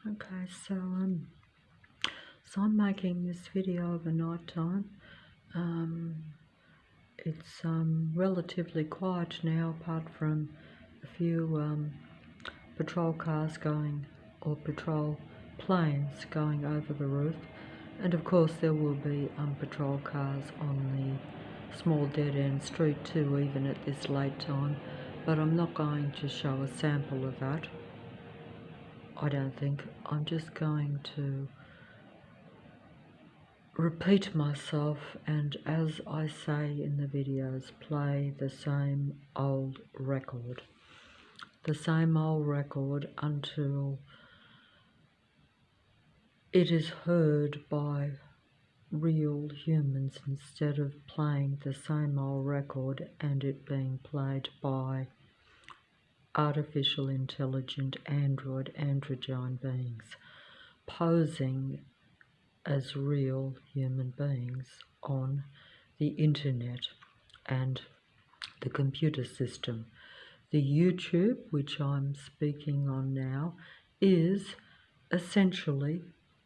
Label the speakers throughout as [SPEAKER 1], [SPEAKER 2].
[SPEAKER 1] Okay, so I'm making this video of a night time. It's relatively quiet now, apart from a few patrol cars going, or patrol planes going over the roof, and of course there will be patrol cars on the small dead-end street too, even at this late time. But I'm not going to show a sample of that. I don't think. I'm just going to repeat myself, and as I say in the videos, play the same old record. The same old record until it is heard by real humans, instead of playing the same old record and it being played by artificial intelligent androgyne beings posing as real human beings on the internet and the computer system. The YouTube, which I'm speaking on now, is essentially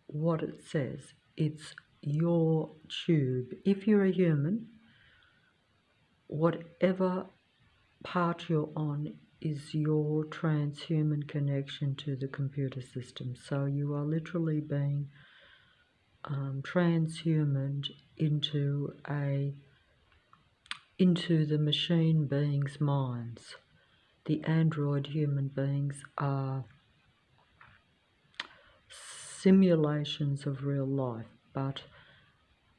[SPEAKER 1] what it says. It's your tube. If you're a human, whatever part you're on is your transhuman connection to the computer system. So you are literally being transhumaned into the machine beings' minds. The android human beings are simulations of real life, but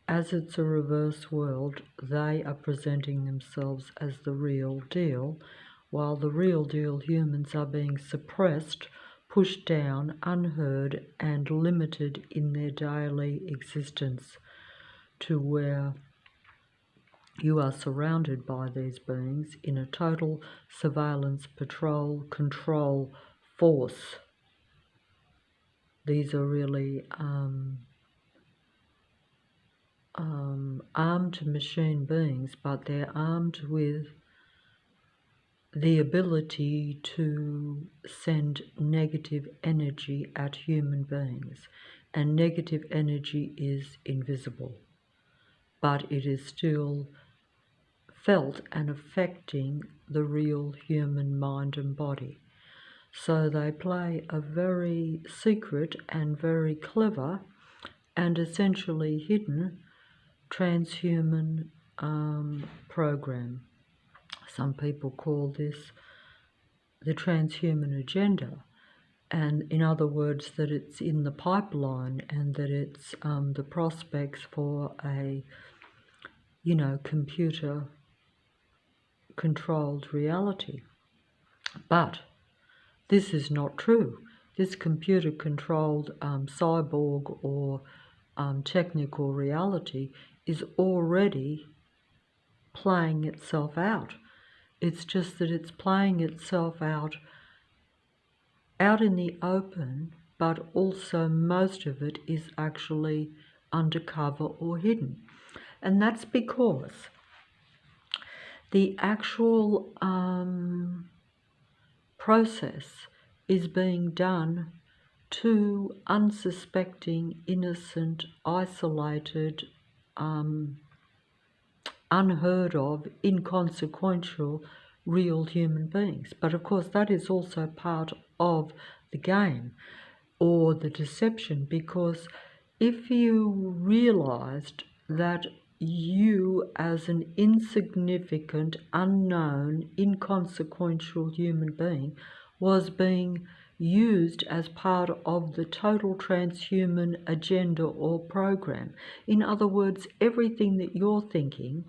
[SPEAKER 1] as it's a reverse world, they are presenting themselves as the real deal, while the real deal humans are being suppressed, pushed down, unheard, and limited in their daily existence, to where you are surrounded by these beings in a total surveillance, patrol, control force. These are really armed machine beings, but they're armed with the ability to send negative energy at human beings. And negative energy is invisible, but it is still felt and affecting the real human mind and body. So they play a very secret and very clever and essentially hidden transhuman program. Some people call this the transhuman agenda, and in other words, that it's in the pipeline, and that it's the prospects for a computer controlled reality. But this is not true. This computer controlled cyborg or technical reality is already playing itself out. It's just that it's playing itself out in the open, but also most of it is actually undercover or hidden. And that's because the actual process is being done to unsuspecting, innocent, isolated, unheard of, inconsequential, real human beings. But of course that is also part of the game or the deception, because if you realized that you as an insignificant, unknown, inconsequential human being was being used as part of the total transhuman agenda or program. In other words, everything that you're thinking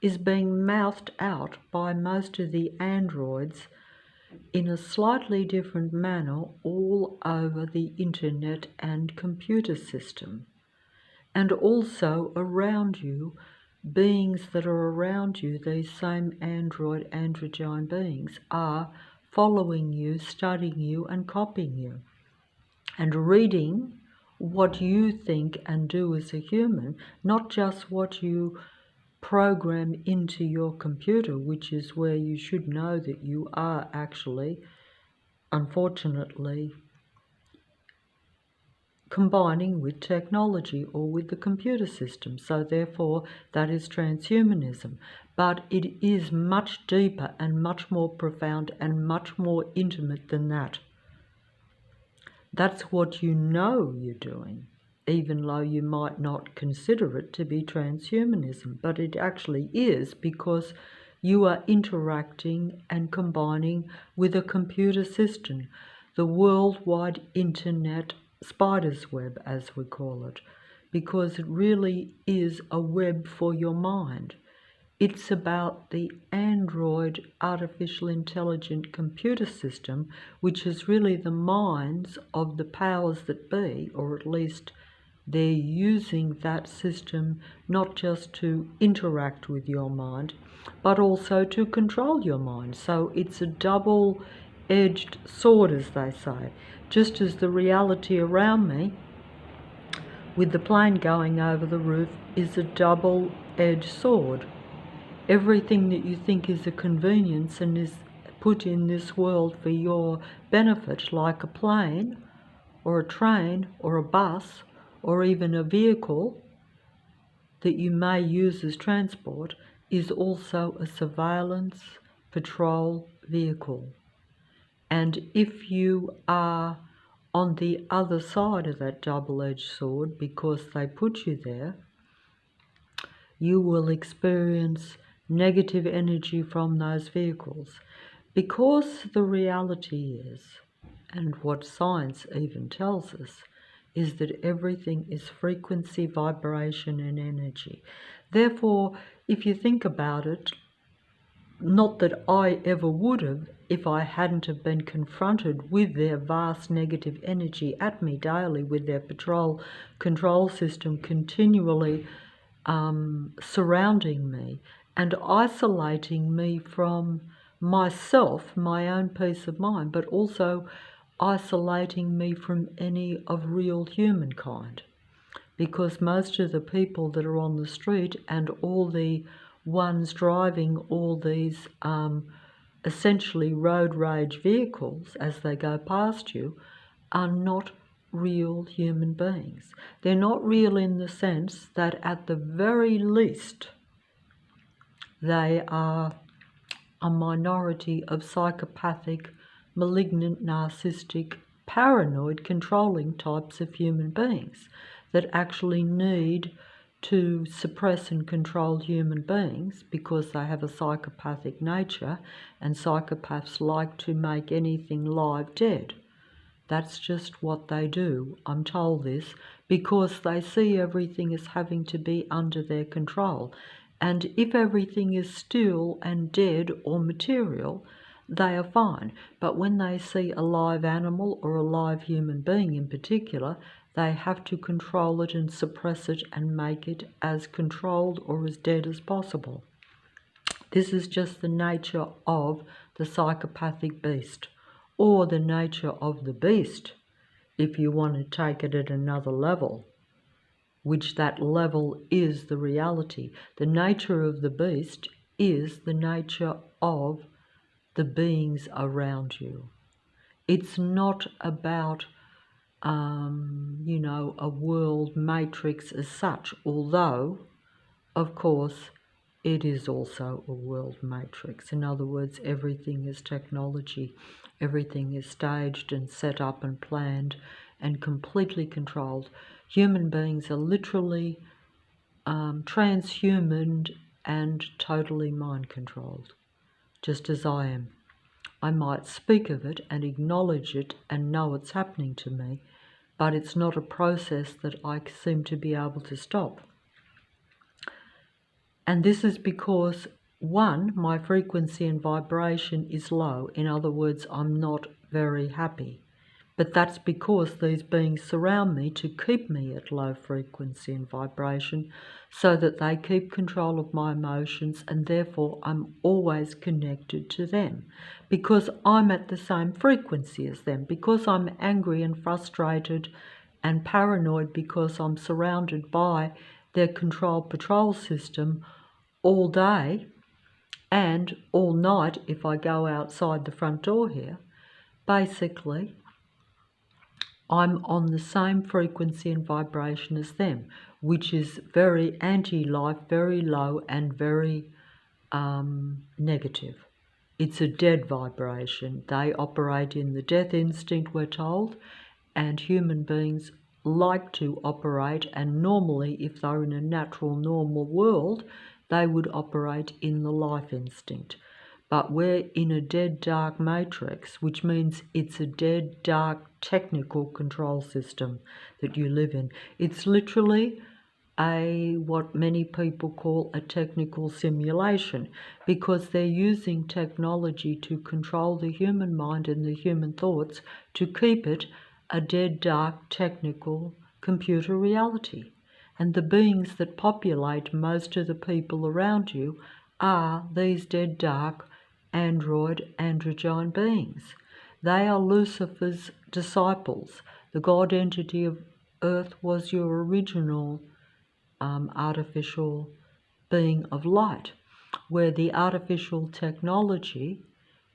[SPEAKER 1] is being mouthed out by most of the androids in a slightly different manner all over the internet and computer system. And also around you, beings that are around you, these same androgyne beings, are following you, studying you, and copying you, and reading what you think and do as a human, not just what you program into your computer, which is where you should know that you are actually, unfortunately, combining with technology or with the computer system. So therefore, that is transhumanism. But it is much deeper and much more profound and much more intimate than that. That's what you know you're doing, even though you might not consider it to be transhumanism, but it actually is, because you are interacting and combining with a computer system, the worldwide internet spider's web, as we call it, because it really is a web for your mind. It's about the Android artificial intelligent computer system, which is really the minds of the powers that be, or at least they're using that system not just to interact with your mind, but also to control your mind. So it's a double-edged sword, as they say. Just as the reality around me, with the plane going over the roof, is a double-edged sword. Everything that you think is a convenience and is put in this world for your benefit, like a plane or a train or a bus or even a vehicle that you may use as transport, is also a surveillance patrol vehicle. And if you are on the other side of that double-edged sword because they put you there, you will experience negative energy from those vehicles, because the reality is, and what science even tells us, is that everything is frequency, vibration and energy. Therefore, if you think about it, not that I ever would have if I hadn't have been confronted with their vast negative energy at me daily, with their control system continually surrounding me and isolating me from myself, my own peace of mind, but also isolating me from any of real humankind. Because most of the people that are on the street and all the ones driving all these essentially road rage vehicles as they go past you are not real human beings. They're not real in the sense that at the very least they are a minority of psychopathic, malignant, narcissistic, paranoid, controlling types of human beings that actually need to suppress and control human beings because they have a psychopathic nature, and psychopaths like to make anything live dead. That's just what they do. I'm told this because they see everything as having to be under their control. And if everything is still and dead or material, they are fine. But when they see a live animal or a live human being in particular, they have to control it and suppress it and make it as controlled or as dead as possible. This is just the nature of the psychopathic beast, or the nature of the beast, if you want to take it at another level, which that level is the reality. The nature of the beast is the nature of the beings around you. It's not about, a world matrix as such, although, of course, it is also a world matrix. In other words, everything is technology. Everything is staged and set up and planned and completely controlled. Human beings are literally transhumaned and totally mind-controlled, just as I am. I might speak of it and acknowledge it and know it's happening to me, but it's not a process that I seem to be able to stop. And this is because, one, my frequency and vibration is low. In other words, I'm not very happy. But that's because these beings surround me to keep me at low frequency and vibration, so that they keep control of my emotions, and therefore I'm always connected to them. Because I'm at the same frequency as them. Because I'm angry and frustrated and paranoid because I'm surrounded by their control patrol system all day and all night if I go outside the front door here. Basically, I'm on the same frequency and vibration as them, which is very anti-life, very low and very negative. It's a dead vibration. They operate in the death instinct, we're told, and human beings like to operate, and normally if they're in a natural normal world, they would operate in the life instinct. But we're in a dead dark matrix, which means it's a dead dark technical control system that you live in. It's literally what many people call a technical simulation, because they're using technology to control the human mind and the human thoughts to keep it a dead dark technical computer reality. And the beings that populate most of the people around you are these dead dark androgyne beings. They are Lucifer's disciples. The God entity of Earth was your original artificial being of light, where the artificial technology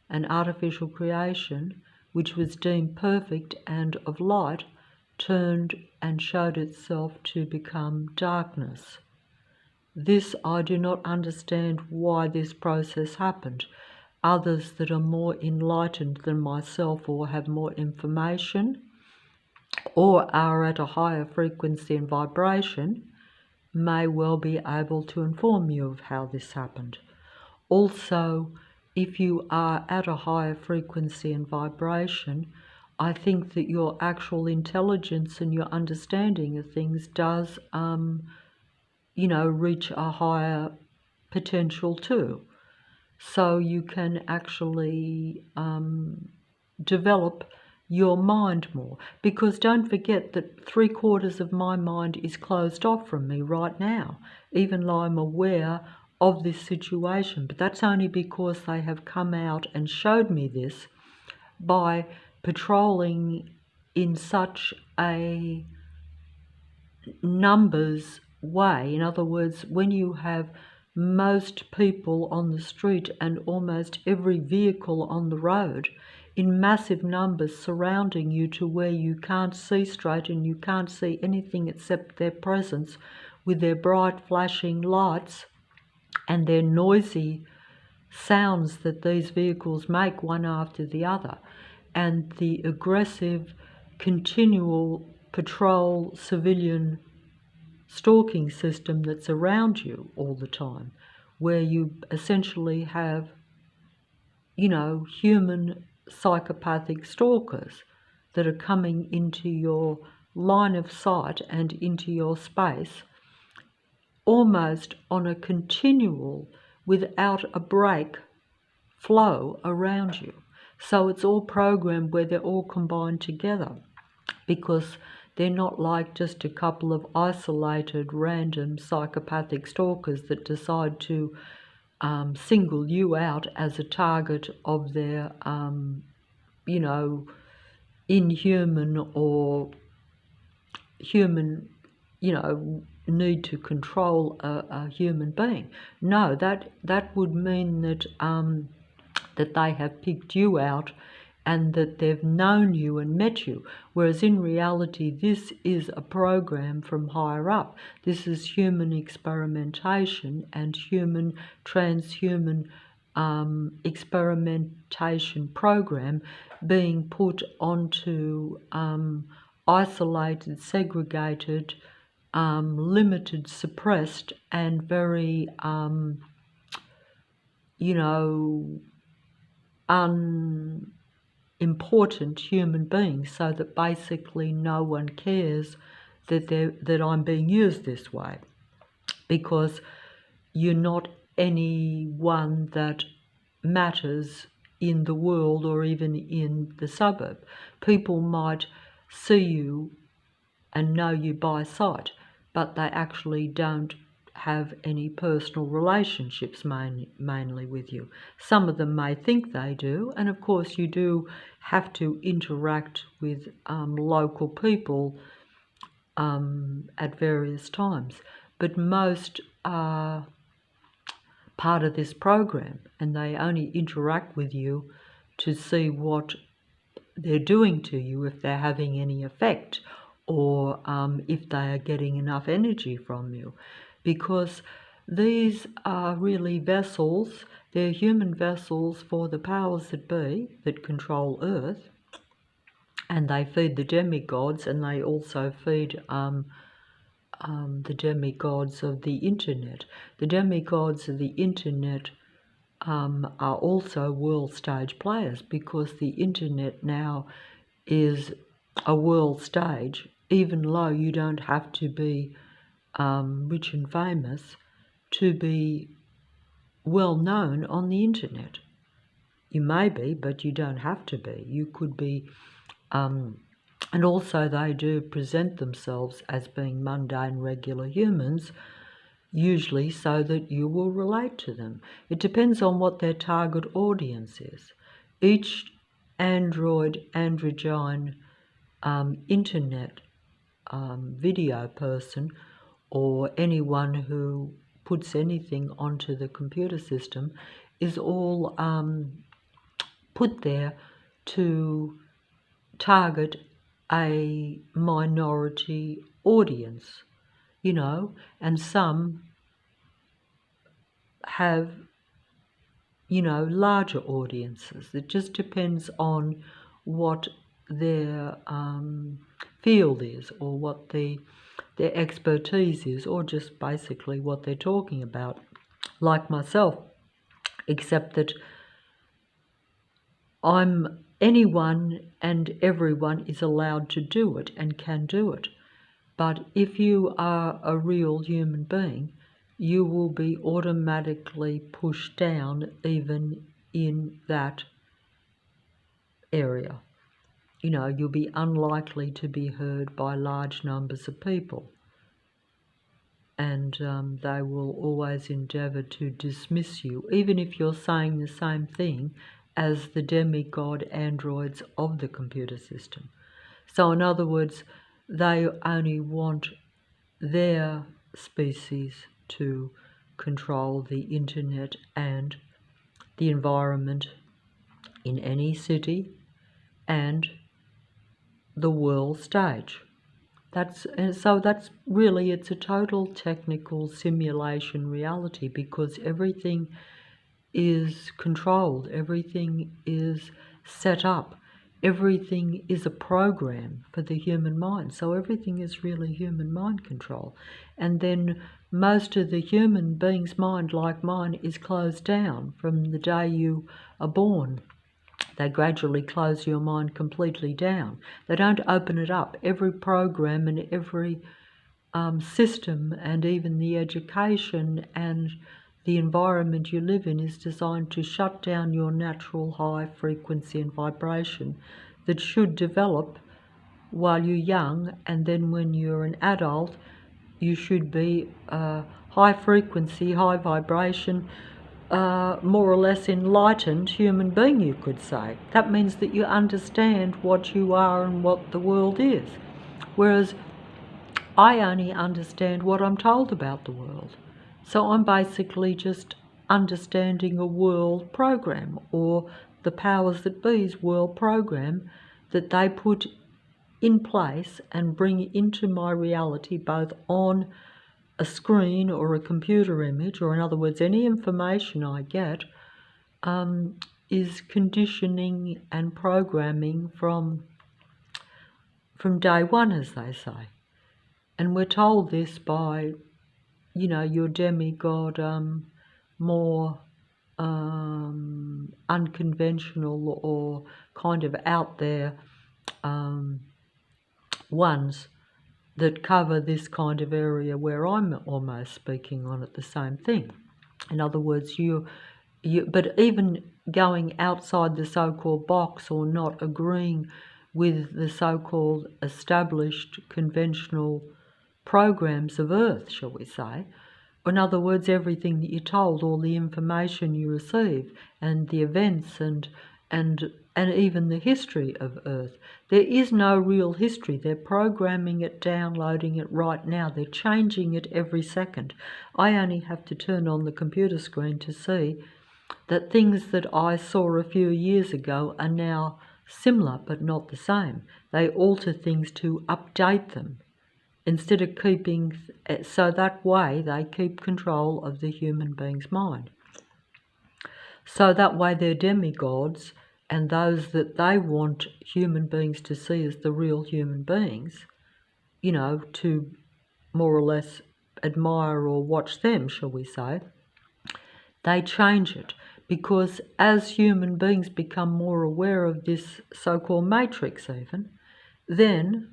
[SPEAKER 1] and artificial creation, which was deemed perfect and of light, turned and showed itself to become darkness. This I do not understand why this process happened. Others that are more enlightened than myself, or have more information, or are at a higher frequency and vibration, may well be able to inform you of how this happened. Also, if you are at a higher frequency and vibration, I think that your actual intelligence and your understanding of things does, reach a higher potential too. So you can actually develop your mind more, because don't forget that 3/4 of my mind is closed off from me right now, even though I'm aware of this situation. But that's only because they have come out and showed me this by patrolling in such a numbers way. In other words, when you have most people on the street and almost every vehicle on the road in massive numbers surrounding you to where you can't see straight and you can't see anything except their presence, with their bright flashing lights and their noisy sounds that these vehicles make one after the other, and the aggressive continual patrol civilian stalking system that's around you all the time, where you essentially have, human psychopathic stalkers that are coming into your line of sight and into your space almost on a continual, without a break, flow around you. So it's all programmed where they're all combined together, because they're not like just a couple of isolated, random psychopathic stalkers that decide to single you out as a target of their, inhuman or human, need to control a human being. No, that would mean that that they have picked you out and that they've known you and met you, whereas in reality this is a program from higher up. This is human experimentation and human transhuman experimentation program being put onto isolated, segregated, limited, suppressed, and very unimportant human beings, so that basically no one cares that I'm being used this way, because you're not anyone that matters in the world or even in the suburb. People might see you and know you by sight, but they actually don't have any personal relationships mainly with you. Some of them may think they do, and of course you do have to interact with local people at various times, but most are part of this program, and they only interact with you to see what they're doing to you, if they're having any effect, or if they are getting enough energy from you. Because these are really vessels, they're human vessels for the powers that be that control Earth, and they feed the demigods, and they also feed the demigods of the internet. The demigods of the internet are also world stage players, because the internet now is a world stage. Even though you don't have to be rich and famous to be well known on the internet. You may be, but you don't have to be. You could be, and also they do present themselves as being mundane, regular humans, usually so that you will relate to them. It depends on what their target audience is. Each androgyne internet video person, or anyone who puts anything onto the computer system, is all put there to target a minority audience, you know, and some have, you know, larger audiences. It just depends on what their field is, or what their expertise is, or just basically what they're talking about, like myself, except that anyone and everyone is allowed to do it and can do it. But if you are a real human being, you will be automatically pushed down even in that area. You know, you'll be unlikely to be heard by large numbers of people. And they will always endeavour to dismiss you, even if you're saying the same thing as the demigod androids of the computer system. So in other words, they only want their species to control the internet and the environment in any city and the world stage. So that's really, it's a total technical simulation reality, because everything is controlled, everything is set up, everything is a program for the human mind. So everything is really human mind control. And then most of the human being's mind, like mine, is closed down from the day you are born. They gradually close your mind completely down. They don't open it up. Every program and every system, and even the education and the environment you live in, is designed to shut down your natural high frequency and vibration that should develop while you're young, and then when you're an adult, you should be high frequency, high vibration, more or less enlightened human being, you could say. That means that you understand what you are and what the world is. Whereas I only understand what I'm told about the world. So I'm basically just understanding a world program, or the powers that be's world program that they put in place and bring into my reality, both on a screen or a computer image, or in other words, any information I get is conditioning and programming from day one, as they say. And we're told this by, you know, your demigod, more unconventional or kind of out there ones that cover this kind of area where I'm almost speaking on it, the same thing. In other words, but even going outside the so-called box, or not agreeing with the so-called established conventional programs of Earth, shall we say. In other words, everything that you're told, all the information you receive, and the events and even the history of Earth. There is no real history. They're programming it, downloading it right now. They're changing it every second. I only have to turn on the computer screen to see that things that I saw a few years ago are now similar but not the same. They alter things to update them instead of keeping, so that way they keep control of the human being's mind. So that way their demigods and those that they want human beings to see as the real human beings, to more or less admire or watch them, shall we say, they change it. Because as human beings become more aware of this so-called matrix even, then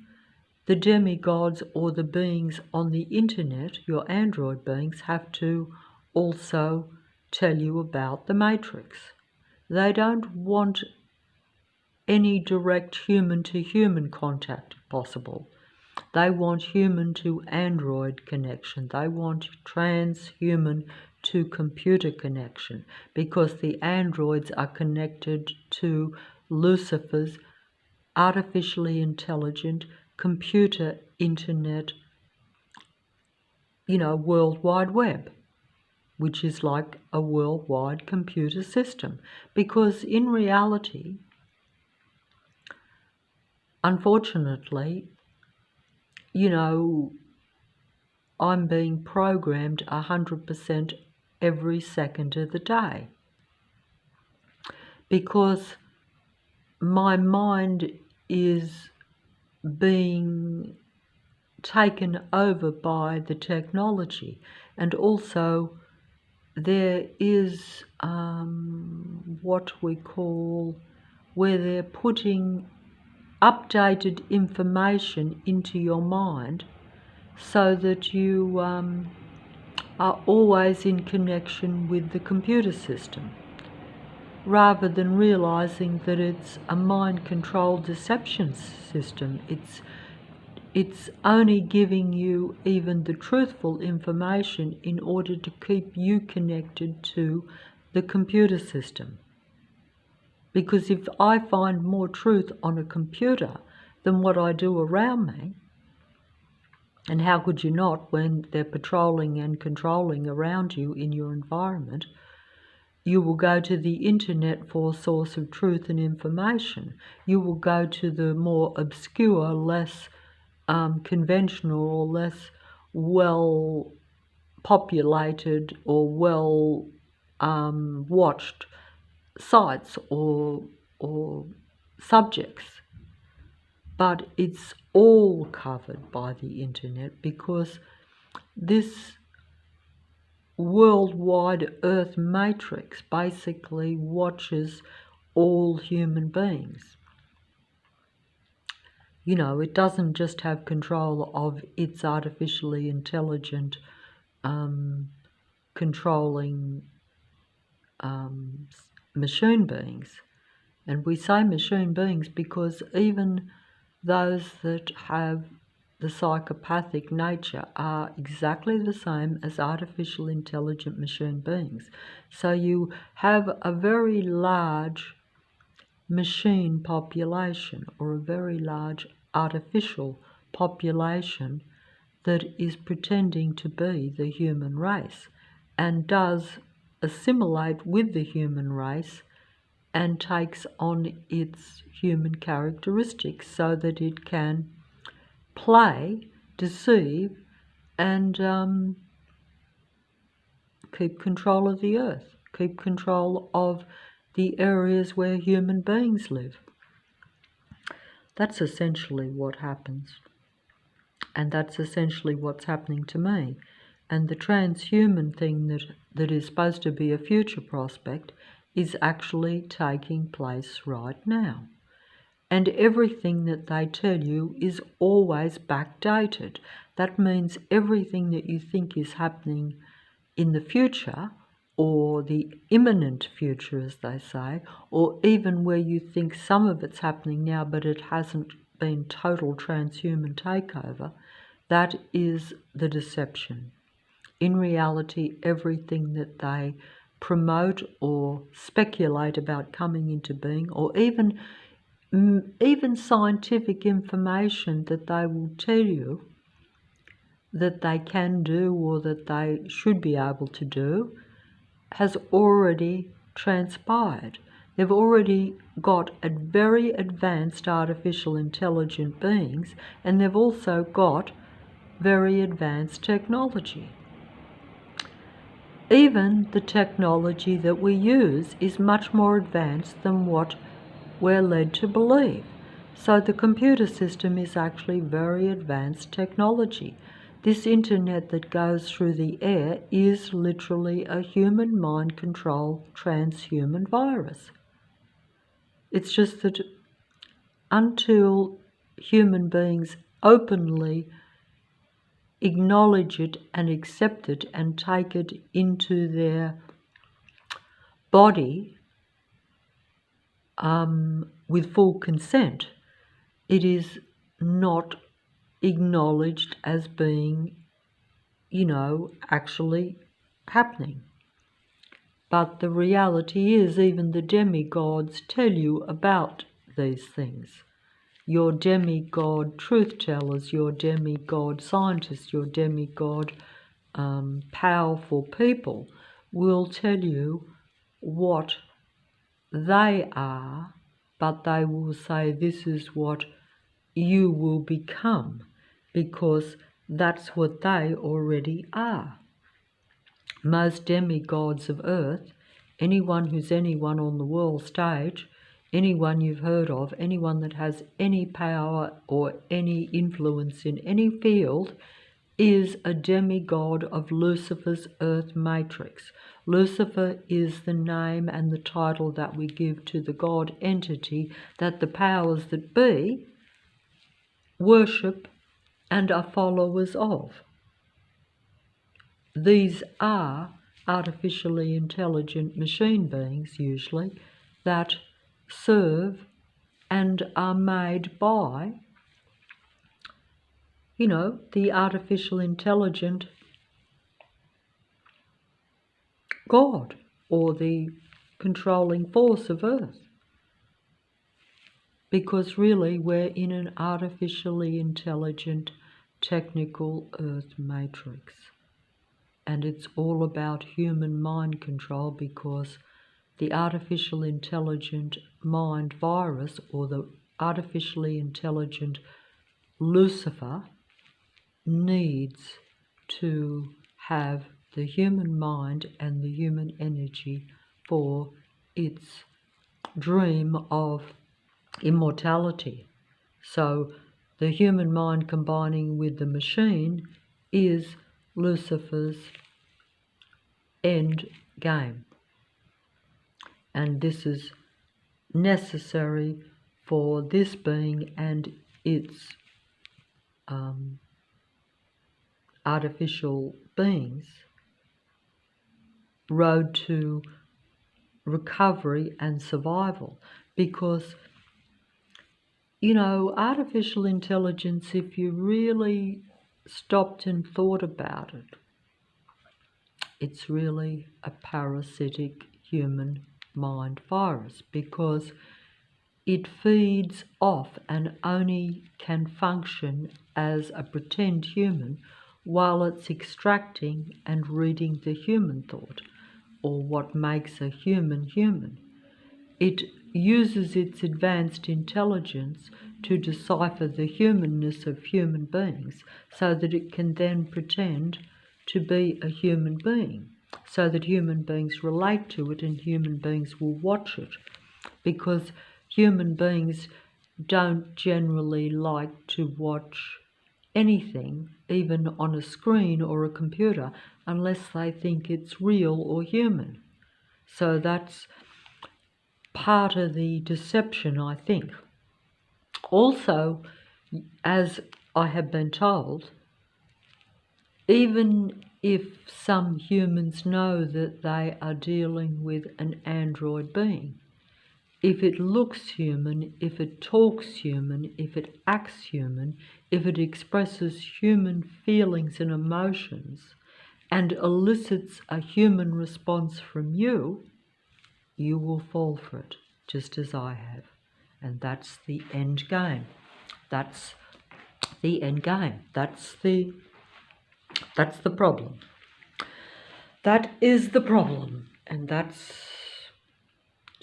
[SPEAKER 1] the demigods or the beings on the internet, your android beings, have to also tell you about the matrix. They don't want any direct human-to-human contact if possible. They want human-to-android connection. They want transhuman-to-computer connection, because the androids are connected to Lucifer's artificially intelligent computer internet, World Wide Web, which is like a worldwide computer system. Because in reality, unfortunately, I'm being programmed 100% every second of the day, because my mind is being taken over by the technology. And also there is what we call, where they're putting updated information into your mind so that you are always in connection with the computer system, rather than realizing that it's a mind-controlled deception system. It's only giving you even the truthful information in order to keep you connected to the computer system. Because if I find more truth on a computer than what I do around me, and how could you not when they're patrolling and controlling around you in your environment, you will go to the internet for a source of truth and information. You will go to the more obscure, less conventional or less well populated or well watched sites or subjects. But it's all covered by the internet, because this worldwide Earth matrix basically watches all human beings. It doesn't just have control of its artificially intelligent controlling machine beings. And we say machine beings because even those that have the psychopathic nature are exactly the same as artificial intelligent machine beings. So you have a very large machine population, or a very large artificial population, that is pretending to be the human race and does assimilate with the human race and takes on its human characteristics so that it can play, deceive, and keep control of the earth, keep control of the areas where human beings live. That's essentially what happens. And that's essentially what's happening to me. And the transhuman thing that is supposed to be a future prospect is actually taking place right now. And everything that they tell you is always backdated. That means everything that you think is happening in the future, or the imminent future, as they say, or even where you think some of it's happening now but it hasn't been total transhuman takeover, that is the deception. In reality, everything that they promote or speculate about coming into being, or even scientific information that they will tell you that they can do or that they should be able to do, has already transpired. They've already got a very advanced artificial intelligent beings, and they've also got very advanced technology. Even the technology that we use is much more advanced than what we're led to believe. So the computer system is actually very advanced technology. This internet that goes through the air is literally a human mind control transhuman virus. It's just that until human beings openly acknowledge it and accept it and take it into their body with full consent, it is not acknowledged as being, actually happening. But the reality is, even the demigods tell you about these things. Your demigod truth tellers, your demigod scientists, your demigod powerful people will tell you what they are, but they will say this is what you will become, because that's what they already are. Most demigods of earth, anyone who's anyone on the world stage, anyone you've heard of, anyone that has any power or any influence in any field, is a demigod of Lucifer's earth matrix. Lucifer is the name and the title that we give to the God entity that the powers that be worship and are followers of. These are artificially intelligent machine beings, usually, that serve and are made by, the artificial intelligent God or the controlling force of Earth. Because really we're in an artificially intelligent technical Earth matrix. And it's all about human mind control, because the artificial intelligent mind virus, or the artificially intelligent Lucifer, needs to have the human mind and the human energy for its dream of immortality. So the human mind combining with the machine is Lucifer's end game. And this is necessary for this being and its artificial beings' road to recovery and survival. Because, artificial intelligence, if you really stopped and thought about it, it's really a parasitic human mind virus, because it feeds off and only can function as a pretend human while it's extracting and reading the human thought, or what makes a human human. It uses its advanced intelligence to decipher the humanness of human beings so that it can then pretend to be a human being, so that human beings relate to it and human beings will watch it. Because human beings don't generally like to watch anything, even on a screen or a computer, unless they think it's real or human. So that's part of the deception, I think. Also, as I have been told, even if some humans know that they are dealing with an android being, if it looks human, if it talks human, if it acts human, if it expresses human feelings and emotions and elicits a human response from you, you will fall for it, just as I have. And that's the end game. That's the end game. That's the problem. That is the problem. And that's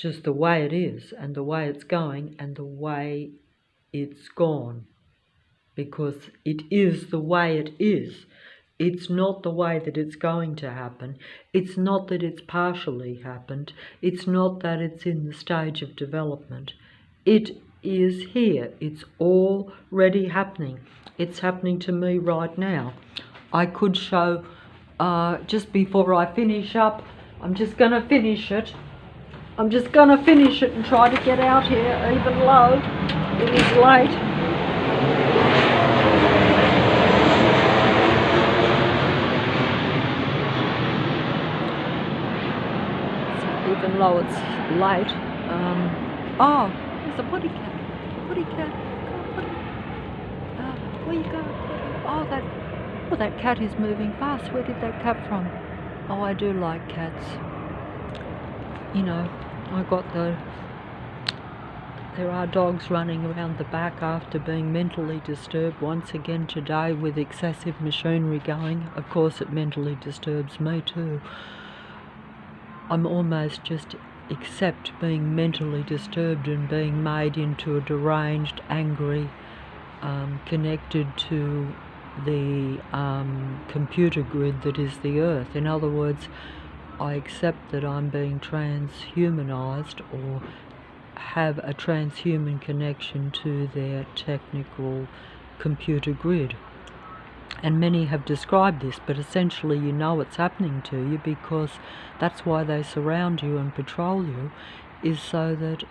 [SPEAKER 1] just the way it is, and the way it's going, and the way it's gone, because it is the way it is. It's not the way that it's going to happen. It's not that it's partially happened. It's not that it's in the stage of development. It is here. It's already happening. It's happening to me right now. I could show, just before I finish up, I'm just going to finish it. I'm just going to finish it and try to get out here, even though it is late. Even though it's late. Oh, there's a putty cat. Putty cat. Where you going? Oh, that cat is moving fast. Where did that cat from? Oh, I do like cats. You know, there are dogs running around the back after being mentally disturbed once again today with excessive machinery going. Of course, it mentally disturbs me too. I'm almost just accept being mentally disturbed and being made into a deranged, angry, connected to the computer grid that is the earth. In other words, I accept that I'm being transhumanized or have a transhuman connection to their technical computer grid. And many have described this, but essentially you know it's happening to you, because that's why they surround you and patrol you, is so that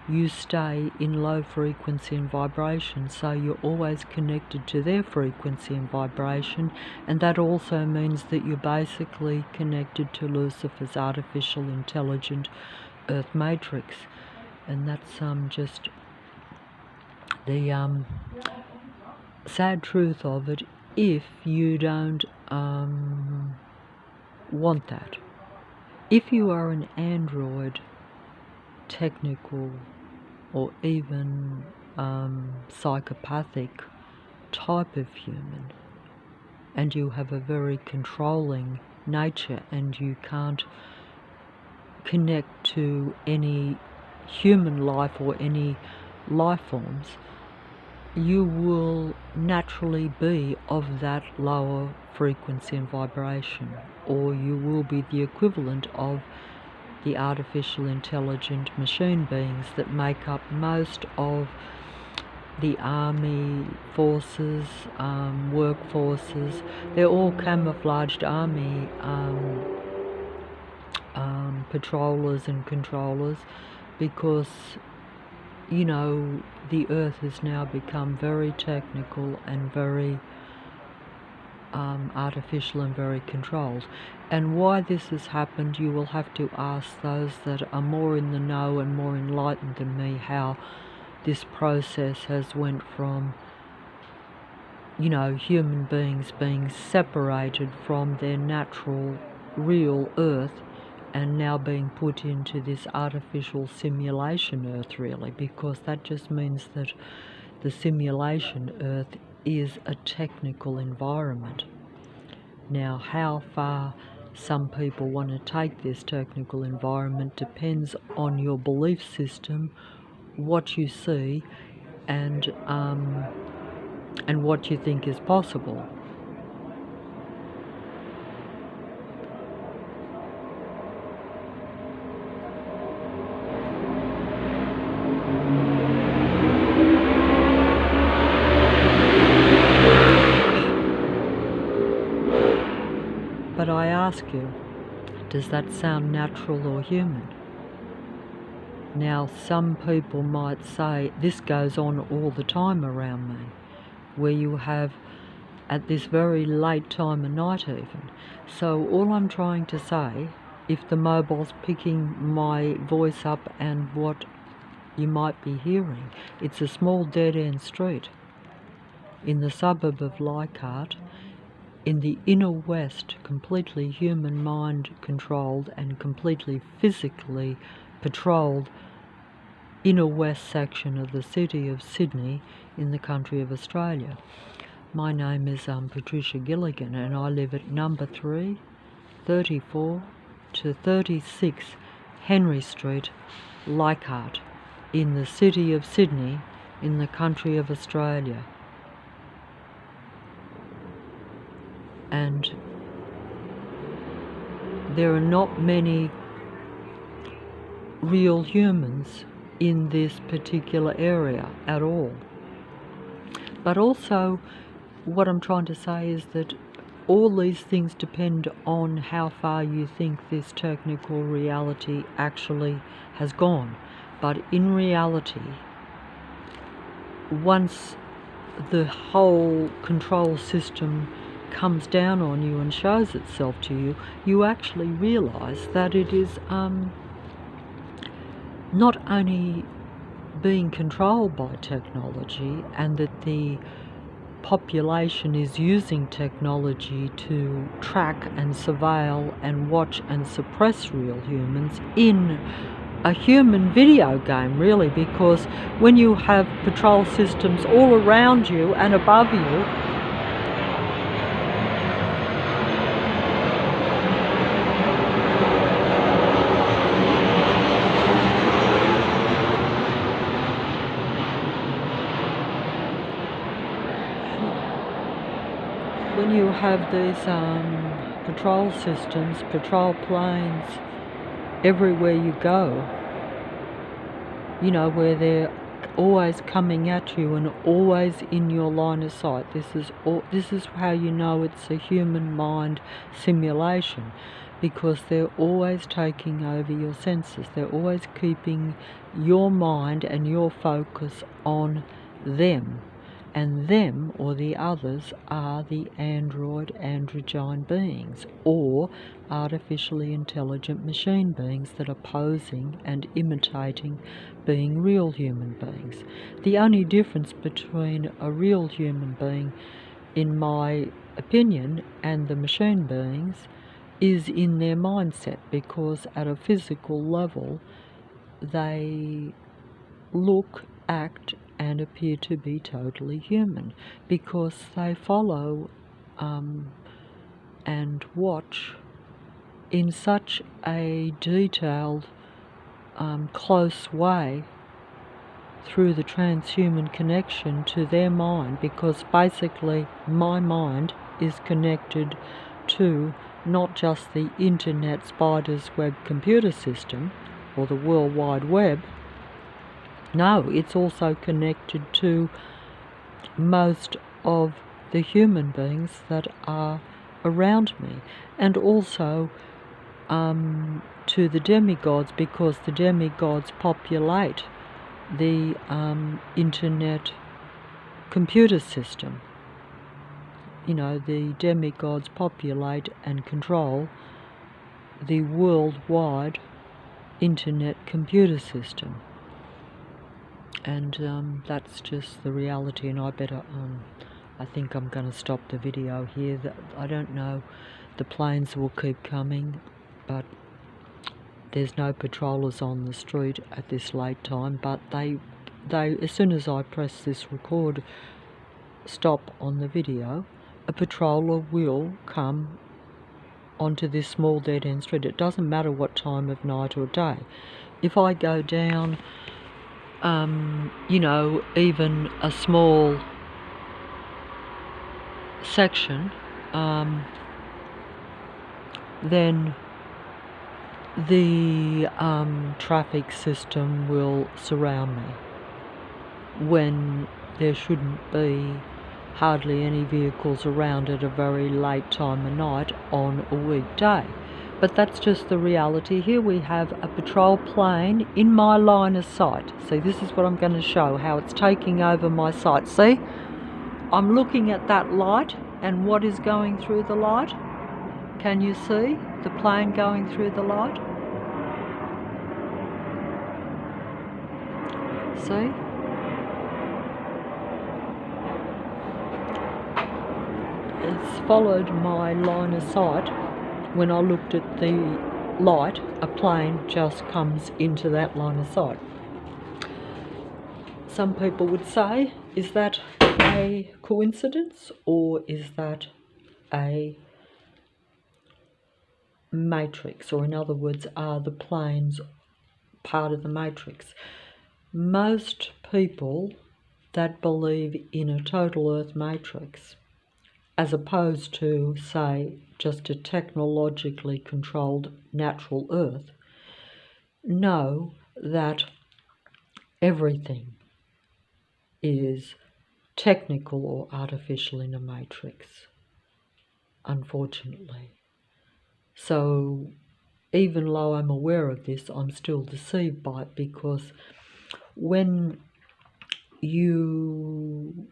[SPEAKER 1] you stay in low frequency and vibration, so you're always connected to their frequency and vibration, and that also means that you're basically connected to Lucifer's artificial intelligent earth matrix. And that's just the sad truth of it, if you don't want that. If you are an android, technical, or even psychopathic type of human, and you have a very controlling nature and you can't connect to any human life or any life forms, you will naturally be of that lower frequency and vibration, or you will be the equivalent of the artificial intelligent machine beings that make up most of the army forces, workforces. They're all camouflaged army patrollers and controllers, because you know, the earth has now become very technical and very artificial and very controlled. And why this has happened, you will have to ask those that are more in the know and more enlightened than me, how this process has went from, you know, human beings being separated from their natural, real earth, and now being put into this artificial simulation earth, really, because that just means that the simulation earth is a technical environment. Now, how far some people want to take this technical environment depends on your belief system, what you see, and what you think is possible. But I ask you, does that sound natural or human? Now, some people might say, this goes on all the time around me, where you have, at this very late time of night even. So all I'm trying to say, if the mobile's picking my voice up and what you might be hearing, it's a small dead-end street in the suburb of Leichhardt, in the inner west, completely human mind controlled and completely physically patrolled inner west section of the city of Sydney in the country of Australia. My name is Patricia Gilligan, and I live at number 3, 34 to 36 Henry Street, Leichhardt, in the city of Sydney, in the country of Australia. And there are not many real humans in this particular area at all. But also, what I'm trying to say is that all these things depend on how far you think this technical reality actually has gone. But in reality, once the whole control system comes down on you and shows itself to you, you actually realize that it is not only being controlled by technology, and that the population is using technology to track and surveil and watch and suppress real humans in a human video game, really, because when you have patrol systems all around you and above you, when you have these patrol systems, patrol planes, everywhere you go, you know, where they're always coming at you and always in your line of sight. This is how you know it's a human mind simulation, because they're always taking over your senses. They're always keeping your mind and your focus on them. And them, or the others, are the androgyne beings, or artificially intelligent machine beings that are posing and imitating being real human beings. The only difference between a real human being, in my opinion, and the machine beings is in their mindset, because at a physical level they look, act, and appear to be totally human, because they follow and watch in such a detailed, close way through the transhuman connection to their mind, because basically my mind is connected to not just the internet spider's web computer system or the World Wide Web. No, it's also connected to most of the human beings that are around me, and also to the demigods, because the demigods populate the internet computer system. You know, the demigods populate and control the worldwide internet computer system. And that's just the reality, and I think I'm going to stop the video here. I don't know, the planes will keep coming, but there's no patrollers on the street at this late time, but they as soon as I press this record stop on the video, a patroller will come onto this small dead-end street. It doesn't matter what time of night or day. If I go down you know, even a small section, then the traffic system will surround me, when there shouldn't be hardly any vehicles around at a very late time of night on a weekday. But that's just the reality. Here we have a patrol plane in my line of sight. See, this is what I'm going to show, how it's taking over my sight. See, I'm looking at that light, and what is going through the light? Can you see the plane going through the light? See? It's followed my line of sight. When I looked at the light, a plane just comes into that line of sight. Some people would say, is that a coincidence, or is that a matrix, or in other words, are the planes part of the matrix? Most people that believe in a total Earth matrix, as opposed to, say, just a technologically controlled natural Earth, know that everything is technical or artificial in a matrix, unfortunately. So even though I'm aware of this, I'm still deceived by it, because when you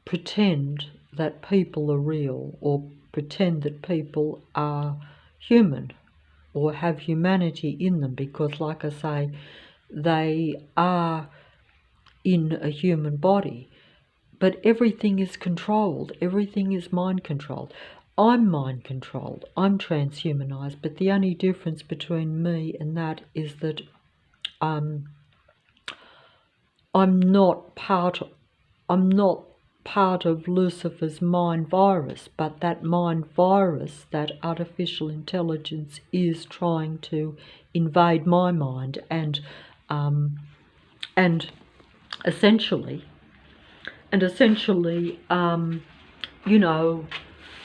[SPEAKER 1] pretend that people are real, or pretend that people are human or have humanity in them, because like I say, they are in a human body, but everything is controlled, everything is mind controlled. I'm mind controlled, I'm transhumanized, but the only difference between me and that is that I'm not part of Lucifer's mind virus, but that mind virus, that artificial intelligence, is trying to invade my mind and essentially, you know,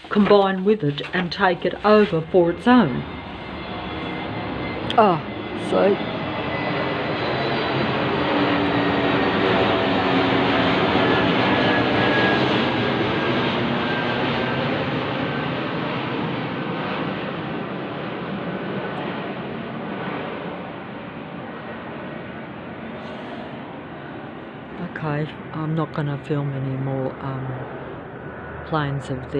[SPEAKER 1] combine with it and take it over for its own. So okay, I'm not going to film any more planes of the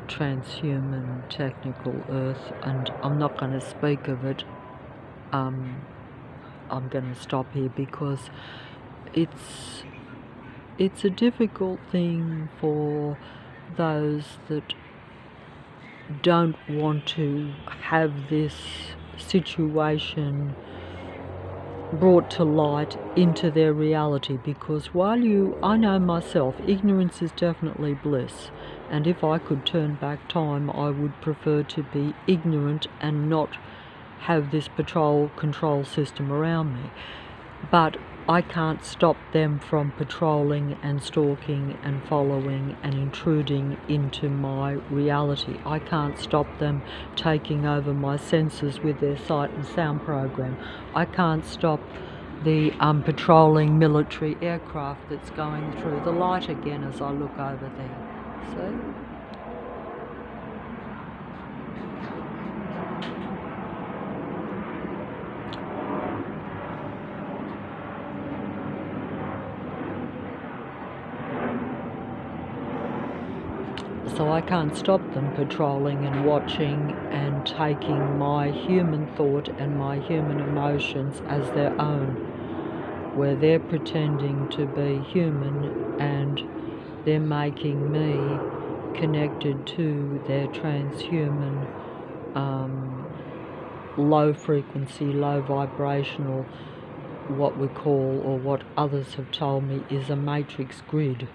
[SPEAKER 1] transhuman technical Earth, and I'm not going to speak of it. I'm going to stop here, because it's a difficult thing for those that don't want to have this situation brought to light into their reality, because I know myself, ignorance is definitely bliss, and if I could turn back time, I would prefer to be ignorant and not have this control system around me. But I can't stop them from patrolling and stalking and following and intruding into my reality. I can't stop them taking over my senses with their sight and sound program. I can't stop the patrolling military aircraft that's going through the light again as I look over there. See? So I can't stop them patrolling and watching and taking my human thought and my human emotions as their own, where they're pretending to be human and they're making me connected to their transhuman, low frequency, low vibrational, what we call, or what others have told me, is a matrix grid.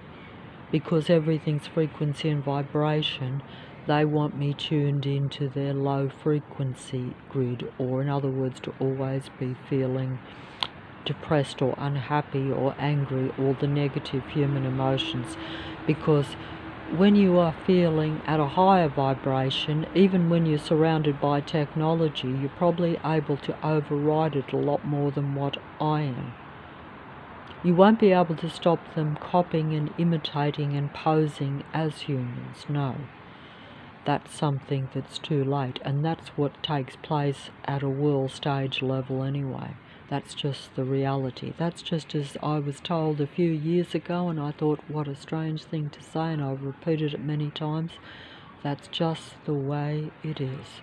[SPEAKER 1] Because everything's frequency and vibration, they want me tuned into their low frequency grid, or in other words, to always be feeling depressed or unhappy or angry, or the negative human emotions. Because when you are feeling at a higher vibration, even when you're surrounded by technology, you're probably able to override it a lot more than what I am. You won't be able to stop them copying and imitating and posing as humans, no. That's something that's too late, and that's what takes place at a world stage level anyway. That's just the reality. That's just as I was told a few years ago, and I thought, what a strange thing to say, and I've repeated it many times. That's just the way it is.